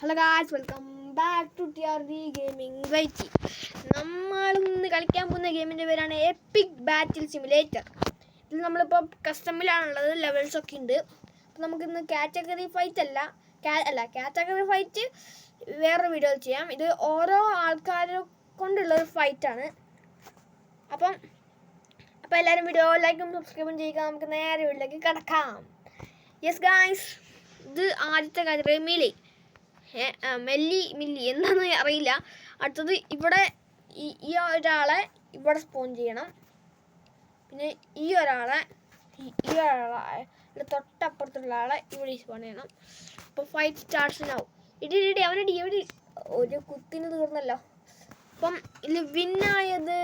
Hello guys, welcome back to TRD gaming വെയിറ്റി. നമ്മളിന്ന് കളിക്കാൻ പോകുന്ന ഗെയിമിൻ്റെ പേരാണ് എപ്പിക് ബാറ്റിൽ സിമുലേറ്റർ. ഇതിൽ നമ്മളിപ്പോൾ കസ്റ്റമിലാണുള്ളത്, ലെവൽസൊക്കെ ഉണ്ട്. അപ്പോൾ നമുക്കിന്ന് കാറ്റഗറി ഫൈറ്റ് കാറ്റഗറി ഫൈറ്റ് വേറെ വീഡിയോ ചെയ്യാം. ഇത് ഓരോ ആൾക്കാരെ കൊണ്ടുള്ളൊരു ഫൈറ്റാണ്. അപ്പം എല്ലാവരും വീഡിയോ ലൈക്കും സബ്സ്ക്രൈബും ചെയ്യുക. നമുക്ക് നേരെ വീട്ടിലേക്ക് കിടക്കാം. യെസ് ഗായ്സ്, ഇത് ആദ്യത്തെ കാറ്റഗറി മില്ലി എന്താണെന്ന് അറിയില്ല. അടുത്തത് ഇവിടെ ഈ ഒരാളെ ഇവിടെ സ്പോൺ ചെയ്യണം. പിന്നെ ഈ ഒരാളെ തൊട്ടപ്പുറത്തുള്ള ആളെ ഇവിടെ സ്പോൺ ചെയ്യണം. അപ്പോൾ ഫൈറ്റ് സ്റ്റാർട്ട്സിനാവും. ഇടി അവനടി ഒരു കുത്തിന് തീർന്നല്ലോ. അപ്പം ഇതിൽ വിന്നായത്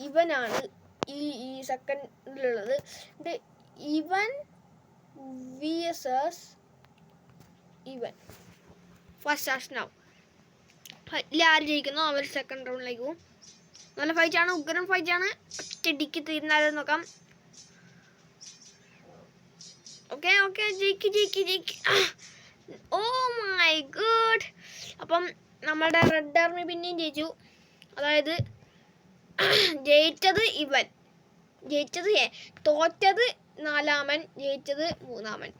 ഇവനാണ്. ഈ സെക്കൻഡിലുള്ളത് ഇവൻ VSS ഇവൻ ഫസ്റ്റ് സ്റ്റാർട്ട്സിനാവും. ഇതിൽ ആര് ജയിക്കുന്നോ അവർ സെക്കൻഡ് റൗണ്ടിലേക്ക് പോകും. നല്ല ഫൈറ്റാണ്, ഉഗ്രൻ ഫൈറ്റാണ്. ഒറ്റടിക്ക് തീരുന്നാലും നോക്കാം. ഓക്കെ ജയിക്ക്. Oh my god. അപ്പം നമ്മുടെ റെഡ് ആർമി പിന്നെയും ജയിച്ചു. അതായത് തോറ്റത് 4-മൻ, ജയിച്ചത് 3-മൻ.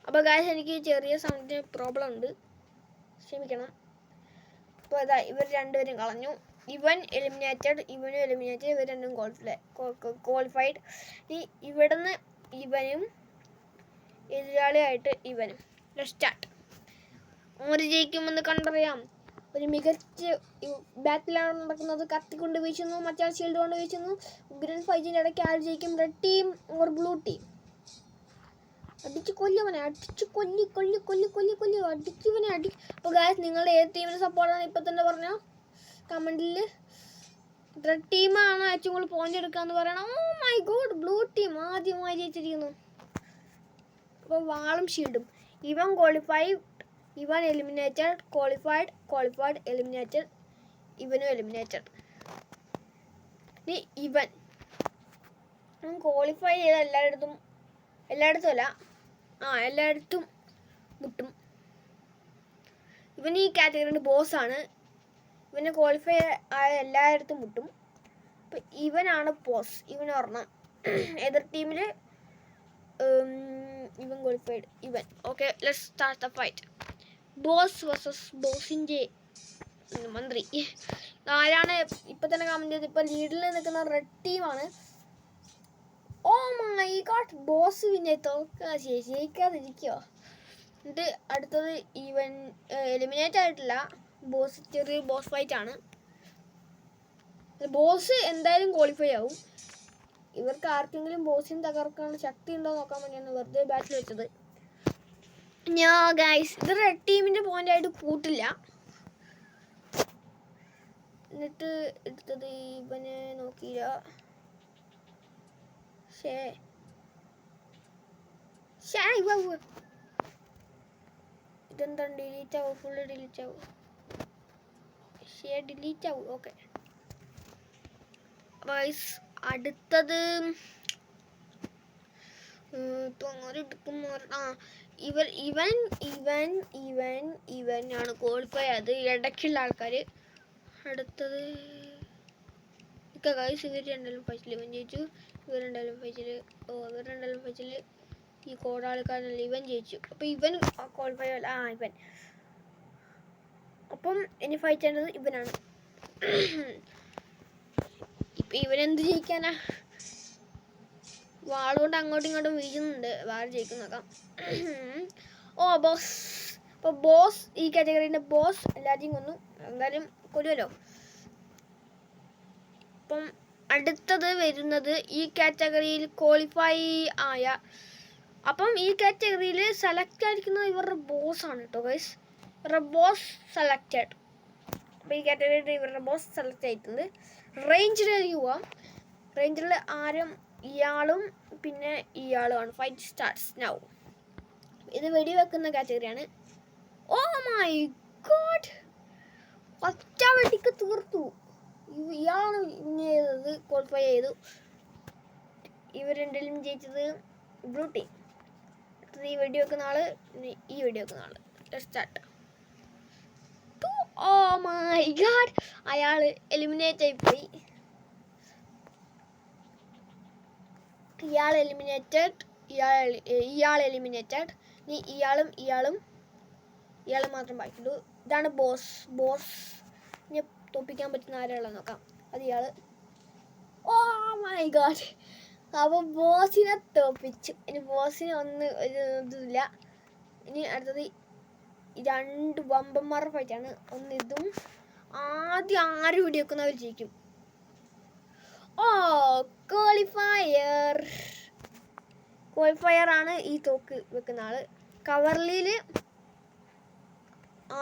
അപ്പോൾ ഗായ്സ്, എനിക്ക് ചെറിയ സൗണ്ടിന് പ്രോബ്ലം ഉണ്ട്, ക്ഷമിക്കണം. അപ്പോൾ അതാ ഇവർ രണ്ടുപേരും കളഞ്ഞു. ഇവൻ എലിമിനേറ്റഡ്, ഇവനും എലിമിനേറ്റഡ്. ഇവർ രണ്ടും ക്വാളിഫൈഡ്. ഇവിടുന്ന് ഇവനും എതിരാളിയായിട്ട് ഇവനും. സ്റ്റാർട്ട്. ആര് ജയിക്കുമെന്ന് കണ്ടറിയാം. ഒരു മികച്ച ബാറ്റിലാണ് നടക്കുന്നത്. കത്തിക്കൊണ്ട് വീശുന്നു, മറ്റേ ഷീൽഡ് കൊണ്ട് വീശുന്നു. ഉഗ്രൻ ഫൈറ്റിൻ്റെ ഇടയ്ക്ക് ആര് ജയിക്കും? Red team or blue team? അടിച്ച് കൊല്ലുവനെ, അടിക്കുവനെ. അപ്പോൾ ഗായ്സ്, നിങ്ങളുടെ ഏത് ടീമിന് സപ്പോർട്ടാണ് ഇപ്പം തന്നെ പറഞ്ഞോ കമൻറ്റിൽ. റെഡ് ടീമാണ് ഏറ്റവും കൂടുതൽ പോയിന്റ് എടുക്കാമെന്ന് പറയണം. Oh my god, blue team ആദ്യമായി ജയിച്ചിരിക്കുന്നു. അപ്പോൾ വാളും ഷീൽഡും. ഇവൻ ക്വാളിഫൈഡ്, ഇവൻ എലിമിനേറ്റഡ്, ക്വാളിഫൈഡ് എലിമിനേറ്റഡ്, ഇവനും എലിമിനേറ്റഡ്. ഇവൻ ക്വാളിഫൈ ചെയ്ത എല്ലായിടത്തും മുട്ടും. ഇവൻ ഈ കാറ്റഗറിയുടെ ബോസാണ്. ഇവന് ക്വാളിഫൈ ആയ എല്ലായിടത്തും മുട്ടും. അപ്പം ഇവനാണ് ബോസ്. ഇവൻ ഒരെണ്ണം. എതിർ ടീമിൽ ഇവൻ ക്വാളിഫൈഡ്. ഇവൻ okay. Let's start the fight. Boss versus ബോസിൻ്റെ മന്ത്രി. ആരാണ് ഇപ്പം തന്നെ കമൻറ്റ് ചെയ്ത്? ഇപ്പം ലീഡിൽ നിൽക്കുന്ന റെഡ് ടീമാണ്. ഓ മൈ ഗോഡ്, ബോസ് പിന്നെ ജയിക്കാതിരിക്കുമോ? എന്നിട്ട് അടുത്തത് ഇവൻ എലിമിനേറ്റ് ആയിട്ടില്ല. ചെറിയ ബോസ് ഫൈറ്റാണ്. ബോസ് എന്തായാലും ക്വാളിഫൈ ആവും. ഇവർക്ക് ആർക്കെങ്കിലും ബോസിന് തകർക്കാനുള്ള ശക്തി ഉണ്ടോ നോക്കാൻ വേണ്ടിയാണ് വെറുതെ ബാറ്റിൽ വെച്ചത്. ഗൈസ്, ഇത് റെഡ് ടീമിൻ്റെ പോയിൻ്റായിട്ട് കൂട്ടില്ല. എന്നിട്ട് എടുത്തത് ഇവനെ നോക്കിയില്ല. ഇതെന്താണ് ഡിലീറ്റ് ആവും? ഫുള്ള് ഡിലീറ്റ് ആവും. ഓക്കെ ഗൈസ്, അടുത്തത് ഇവനാണ് ക്വാളിഫൈ ആയത്, ഇടയ്ക്കുള്ള ആൾക്കാർ. അടുത്തത് ഗൈസ്, ഇവർ രണ്ടാലും ഫൈറ്റിൽ ഇവൻ ജയിച്ചു. ഇവർ രണ്ടാലും ഫൈറ്റിൽ ഈ കോടാൾക്കാരല്ല ഇവൻ ജയിച്ചു. അപ്പോൾ ഇവൻ ക്വാളിഫൈ ഇവൻ. അപ്പം ഇനി ഫൈറ്റ് ചെയ്യേണ്ടത് ഇവനാണ്. ഇപ്പം ഇവനെന്ത് ജയിക്കാനാ? വാളുകൊണ്ട് അങ്ങോട്ടും ഇങ്ങോട്ടും വീഴുന്നുണ്ട്. ആര് ജയിക്കും നോക്കാം. ഓ ബോസ്. അപ്പോൾ ബോസ്, ഈ കാറ്റഗറീൻ്റെ ബോസ് എല്ലാവരെയും കൊന്നു. എന്തായാലും കൊല്ലുമല്ലോ. അപ്പം അടുത്തത് വരുന്നത് ഈ കാറ്റഗറിയിൽ ക്വാളിഫൈ ആയ. അപ്പം ഈ കാറ്റഗറിയിൽ സെലക്ട് ആയിരിക്കുന്നത് ഇവരുടെ ബോസാണ് കേട്ടോ ഗൈസ്. ഇവരുടെ ബോസ് സെലക്റ്റഡ്. അപ്പോൾ ഈ കാറ്റഗറിയിൽ ഇവരുടെ ബോസ് സെലക്ട് ആയിട്ടുണ്ട്. റേഞ്ചിലേക്ക് പോവാം. റേഞ്ചിൽ ആരും ഇയാളും പിന്നെ ഇയാളുമാണ്. Fight starts now. ഇത് വെടിവെക്കുന്ന കാറ്റഗറിയാണ്. ഓ മൈ ഗോഡ്, ഒറ്റ വെടിക്ക് തീർത്തു. ഇയാളാണ് ക്വാളിഫൈ ചെയ്തു. ഇവർ രണ്ടിലും ജയിച്ചത് ബ്ലൂ ടീം. അടുത്തത് ഈ വീഡിയോ വെക്കുന്ന ആള്, ഈ വീഡിയോ വെക്കുന്ന ആള്. സ്റ്റാർട്ട്. ഓ മൈ ഗാഡ്, അയാൾ എലിമിനേറ്റ് ആയിപ്പോയി. ഇയാൾ എലിമിനേറ്റഡ്, ഇയാൾ എലിമിനേറ്റഡ്. ഇനി ഇയാളും മാത്രം ബാക്കിയുള്ളൂ. ഇതാണ് ബോസ്. ഇനി തോപ്പിക്കാൻ പറ്റുന്ന ആരാളെ നോക്കാം. അത് ഇയാള്. ഓ മൈ ഗാഡ്, അപ്പോൾ ബോസിനെ തോപ്പിച്ചു. ഇനി ബോസിന് ഒന്നും ഒരു ഇതില്ല. ഇനി അടുത്തത് 2 വമ്പന്മാരുടെ ഫൈറ്റാണ്. ഒന്ന് ഇതും. ആദ്യം ആര് വീഡിയോ വെക്കുന്നവർ ജയിക്കും. ഓ ക്വാളിഫയർ ആണ് ഈ തോക്ക് വെക്കുന്ന ആള്. കവർലിയിൽ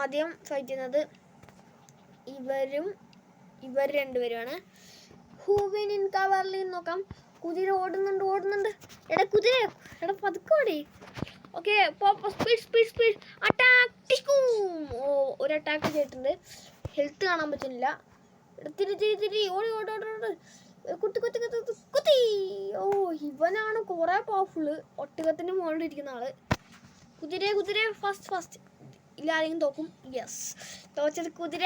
ആദ്യം ഫൈറ്റ് ചെയ്യുന്നത് ഇവർ രണ്ടുപേരുമാണ്. ഹൂവിൻ ഇൻ കവർലി നോക്കാം. കുതിര ഓടുന്നുണ്ട്. എടാ പതുക്കെ ഓടി. Okay, speed attack. ഓ, ഒരു അറ്റാക്ക് ചെയ്തിട്ടുണ്ട്. ഹെൽത്ത് കാണാൻ പറ്റുന്നില്ല. തിരി ഓടി കുത്തി. ഓ, ഇവനാണ് കുറെ പവർഫുള്ള്. ഒട്ടകത്തിന് മുകളിലിരിക്കുന്ന ആള്. കുതിര ഫാസ്റ്റ്. ഇല്ലാരെങ്കിലും തോക്കും. യെസ്, തോച്ചത് കുതിര.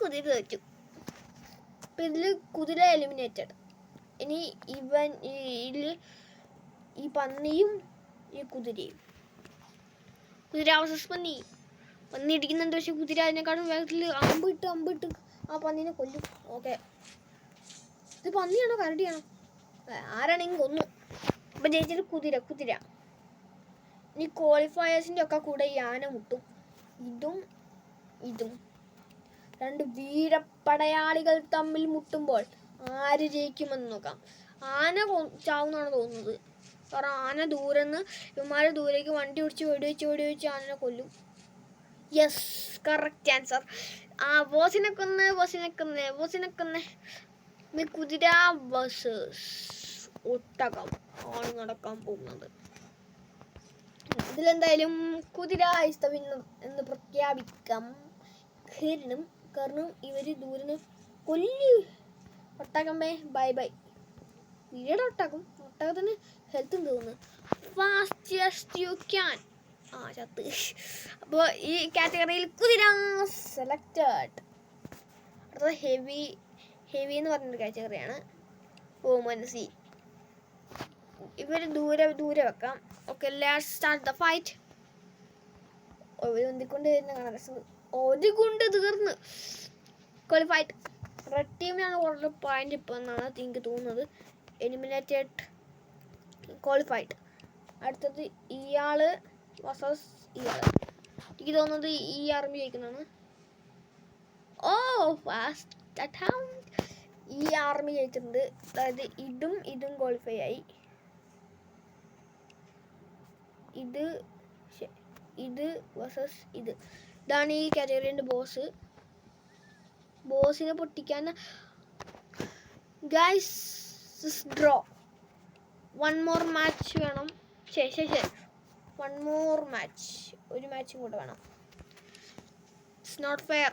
കുതിര തോറ്റു. അപ്പൊ ഇതില് കുതിര എലിമിനേറ്റഡ്. ഇനി ഈ പന്നിയും ഈ കുതിര അവസസ് പന്നി ഇടിക്കുന്നുണ്ട്. പക്ഷെ കുതിര അതിനെക്കാളും വേഗത്തിൽ അമ്പിട്ട് ആ പന്നീനെ കൊല്ലും. ഓക്കെ, ഇത് പന്നിയാണോ കരടിയാണോ? ആരാണെങ്കിലും കൊന്നു. അപ്പൊ ജയിച്ചത് കുതിര. ഇനി ക്വാളിഫയേഴ്സിന്റെ ഒക്കെ കൂടെ ഈ ആന മുട്ടും. ഇതും 2 വീരപ്പടയാളികൾ തമ്മിൽ മുട്ടുമ്പോൾ ആര് ജയിക്കുമെന്ന് നോക്കാം. ആന ചാവുന്നാണ് തോന്നുന്നത്. കാരണം ആന ദൂരെന്ന് ഇവന്മാരെ ദൂരേക്ക് വണ്ടി ഓടിച്ച് വെടിവെച്ച് ആനനെ കൊല്ലും. Yes, correct answer. ബോസിനെ കൊന്ന്. കുതിര വേഴ്സസ് ഒട്ടകം ആണ് നടക്കാൻ പോകുന്നത്. ഇതിലെന്തായാലും കുതിര ഇസ് ദ വിന്നർ എന്ന് പ്രഖ്യാപിക്കാം. കാരണം ഇവര് ദൂരന്ന് കൊല്ലു. ഒട്ടകമ്പേ ബൈ. വീട് ഒട്ടകത്തിന് ഹെൽത്ത് തോന്നുന്നു. Fastest you can. ചത്ത്. അപ്പോൾ ഈ കാറ്റഗറിയിൽ കുതിര സെലക്റ്റഡ്. അടുത്തത് ഹെവി എന്ന് പറഞ്ഞൊരു കാറ്റഗറിയാണ്. മനസ്സി ഇവർ ദൂരെ വെക്കാം. Okay, let's start the fight. ഒന്തിക്കൊണ്ട് വരുന്ന കാണാൻ രസം. ഒരു ഗുണ്ട് തീർന്ന്. ക്വാളിഫൈഡ്. റെഡ് ടീമിനാണ് കൂടുതൽ പോയിന്റ് ഇപ്പോൾ എന്നാണ് എനിക്ക് തോന്നുന്നത്. Eliminated, qualified. അടുത്തത് ഇയാള് വേഴ്സസ് ഇയാള്. എനിക്ക് തോന്നുന്നത് ഈ ആർമി ജയിക്കുന്നതാണ്. ഓ, ഫാസ്റ്റ് അറ്റംപ്റ്റ്. ഈ ആർമി ജയിച്ചിട്ടുണ്ട്. അതായത് ഇതും ക്വാളിഫൈ ആയി. ഇത് വേഴ്സസ് ഇതാണ് ഈ കാറ്റഗറിയുടെ ബോസിനെ പൊട്ടിക്കാൻ. Guys, draw. 1 more മാച്ച് വേണം. ശരി 1 more match. ഒരു മാച്ചും കൂടെ വേണം. It's not fair.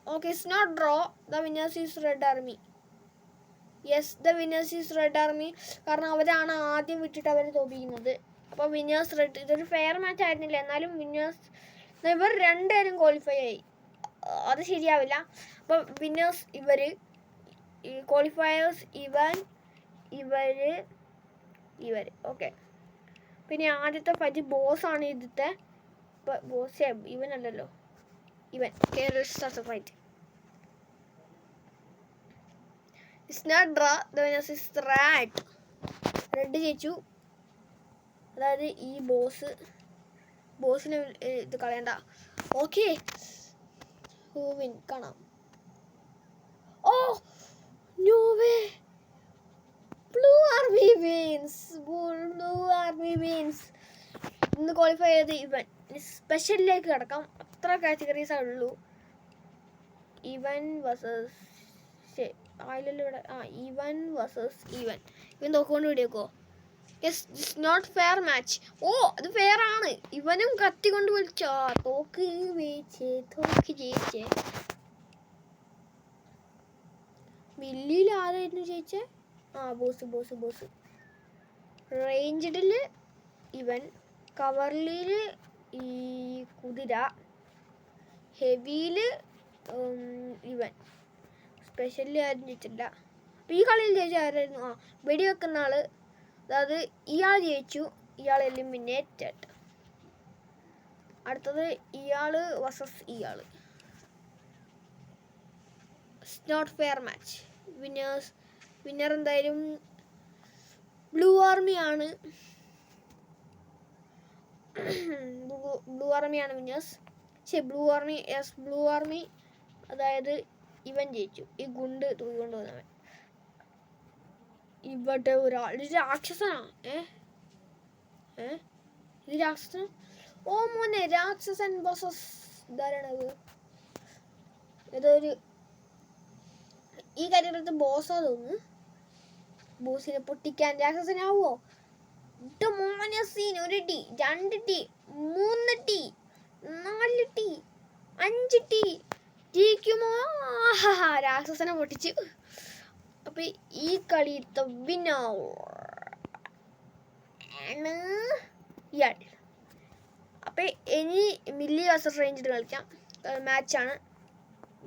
Okay, it's not draw. The winners is red army. Yes, the winners is red army. കാരണം അവരാണ് ആദ്യം വിട്ടിട്ട് അവരെ തോപ്പിക്കുന്നത്. അപ്പോൾ വിന്നേഴ്സ് റെഡ്. ഇതൊരു ഫെയർ മാച്ച് ആയിരുന്നില്ല. എന്നാലും ഇവർ രണ്ടുപേരും ക്വാളിഫൈ ആയി. അത് ശരിയാവില്ല. അപ്പോൾ വിന്നേഴ്സ് ക്വാളിഫയേഴ്സ് ഇവർ. ഓക്കെ, പിന്നെ ആദ്യത്തെ ഫൈറ്റ് ബോസാണ്. ബോസ് ഇവനല്ലല്ലോ. Fight. It's not draw. The winners is red. Red ജയിച്ചു. അതായത് ഈ ബോസിനെ ഇത് കളയണ്ട. ഓക്കെ, ഹൂവിൻ കാണാം. Oh no way. Blue army wins. ഇന്ന് ക്വാളിഫൈ ചെയ്ത് ഇവൻ സ്പെഷ്യലിലേക്ക് കിടക്കാം. അത്ര കാറ്റഗറീസേ ഉള്ളൂ. ഇവൻ തോക്കൊണ്ട് വിടിയേക്കോ. Yes, it's not fair match. Oh, അത് ഫെയർ ആണ്. ഇവനും കത്തി കൊണ്ട് വിളിച്ചോ. തോക്ക് ജയിച്ചേ. വില്ലിയിൽ ആരായിരുന്നു ജയിച്ചേ? ബോസ്. റേഞ്ചിഡില് ഇവൻ, കവർലിയിൽ ഈ കുതിര, ഹെവിയിൽ ഇവൻ. സ്പെഷ്യലി ആരും ജയിച്ചില്ല. അപ്പം ഈ കളിയിൽ ജയിച്ച ആരായിരുന്നു? വെടിവെക്കുന്ന ആള്. അതായത് ഇയാൾ ജയിച്ചു, ഇയാൾ എലിമിനേറ്റഡ്. അടുത്തത് ഇയാള് വേഴ്സസ് ഇയാള്. It's not fair match. Winner എന്തായാലും ബ്ലൂ ആർമിയാണ്. ബ്ലൂ ആർമിയാണ് വിന്നേഴ്സ്. Blue army. അതായത് ഇവൻ ജയിച്ചു, ഈ ഗുണ്ട് തൂക്കിക്കൊണ്ട് വന്നവൻ. ഇവിടെ ഒരാൾ, ഇത് രാക്ഷസനാ. ഇത് രാക്ഷസന. ഓ മോനെ, രാക്ഷസൻ ബോസസ്. ഇതാരാണത്? ഏതൊരു ഈ കാര്യത്തിലത്തെ ബോസാ തോന്നുന്നു. ബോസിനെ പൊട്ടിക്കാൻ രാക്ഷസനാവോ? മോനെ സീൻ. 1 ടീ, 2 ടീ, 3 ടീ, 4 ടീ, 5 ടീ ജയിക്കുമോ? രാക്ഷസനെ പൊട്ടിച്ചു. അപ്പൊ ഈ കളിയിലത്തെ വിന്നർ ആണ് ഇയാൾ. അപ്പൊ ഇനി മില്ലി വേഴ്സസ് റേഞ്ചഡ് കളിക്കാം. മാച്ചാണ്.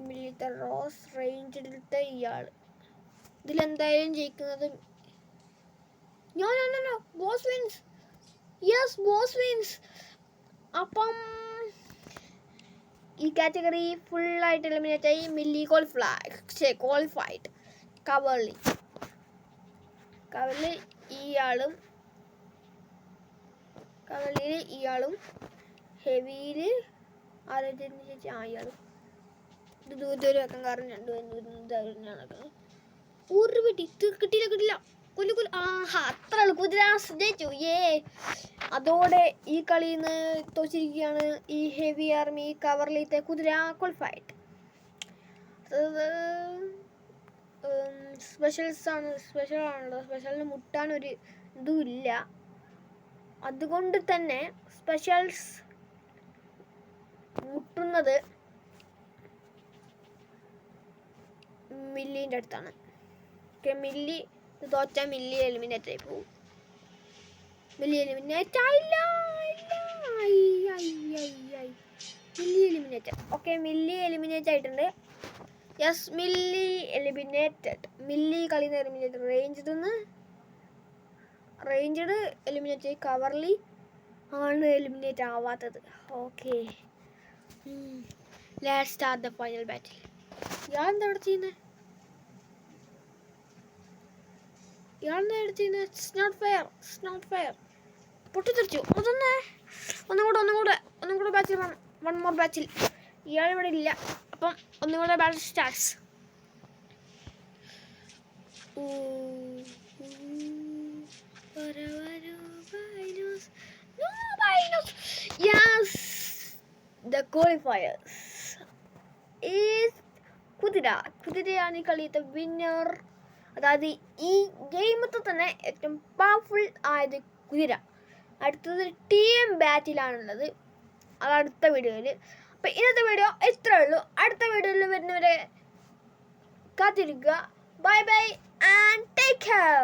മില്ലിത്തെ റോസ്, റേഞ്ചഡിലത്തെ ഇയാൾ. ഇതിലെന്തായാലും ജയിക്കുന്നത് no boss wins. Yes, boss wins. അപ്പം ഈ കാറ്റഗറി ഫുള്ളായിട്ട് എലിമിനേറ്റ് ആയി. Milli qualified. കവർലി ഇയാളും ഹെവിയിൽ ആരോഗ്യം ഇയാളും. ഇത് ദൂരെ വെക്കാൻ കാരണം രണ്ടുപേരും നടക്കുന്നത്. ഒരു വെട്ടി കിട്ടിയില്ല. അത്ര കുതിര ജയിച്ചു. അതോടെ ഈ കളിയിൽ നിന്ന് തോച്ചിരിക്കുകയാണ് ഈ ഹെവി ആർമി. കവർലിത്തെ കുതിര ക്വാളിഫൈഡ്. സ്പെഷ്യലിന് മുട്ടാനൊരു ഇതും ഇല്ല. അതുകൊണ്ട് തന്നെ സ്പെഷ്യൽസ് മുട്ടുന്നത് മില്ലിൻ്റെ അടുത്താണ്. മില്ലി തോറ്റ മില്ലി എലിമിനേറ്റ് ആയി പോകും. മില്ലി എലിമിനേറ്റ് ആയില്ല. മില്ലി എലിമിനേറ്റ്. ഓക്കെ, മില്ലി എലിമിനേറ്റ് ആയിട്ടുണ്ട്. യെസ്, മില്ലി എലിമിനേറ്റഡ്. മില്ലി കളിയിൽ നിന്ന് എലിമിനേറ്റഡ്. റേഞ്ചഡ് എലിമിനേറ്റ് ആയി. കവർലി ആണ് എലിമിനേറ്റ് ആവാത്തത്. Okay, let's start the final battle. ഇയാളെന്താ ഇവിടെ ചെയ്യുന്നത്? It's not fair. പൊട്ടിത്തെറിച്ചു. ഒന്നും കൂടെ ബാച്ചിൽ വേണം. 1 more ബാച്ചിൽ. ഇയാൾ ഇവിടെ ഇല്ല. അപ്പം ഒന്നും കൂടെ battle starts. Yes, the qualifiers is കുതിരയാണ് ഈ കളിയത്തെ വിന്നർ. അതായത് ഈ ഗെയിമത്തെ തന്നെ ഏറ്റവും പവർഫുൾ ആയത് കുതിര. അടുത്തത് ടീം ബാറ്റിലാണുള്ളത്. അത് അടുത്ത വീഡിയോയിൽ. അപ്പം ഇന്നത്തെ വീഡിയോ ഇത്രയേ ഉള്ളൂ. അടുത്ത വീഡിയോയിൽ വരുന്നവരെ കാത്തിരിക്കുക. Bye and take care.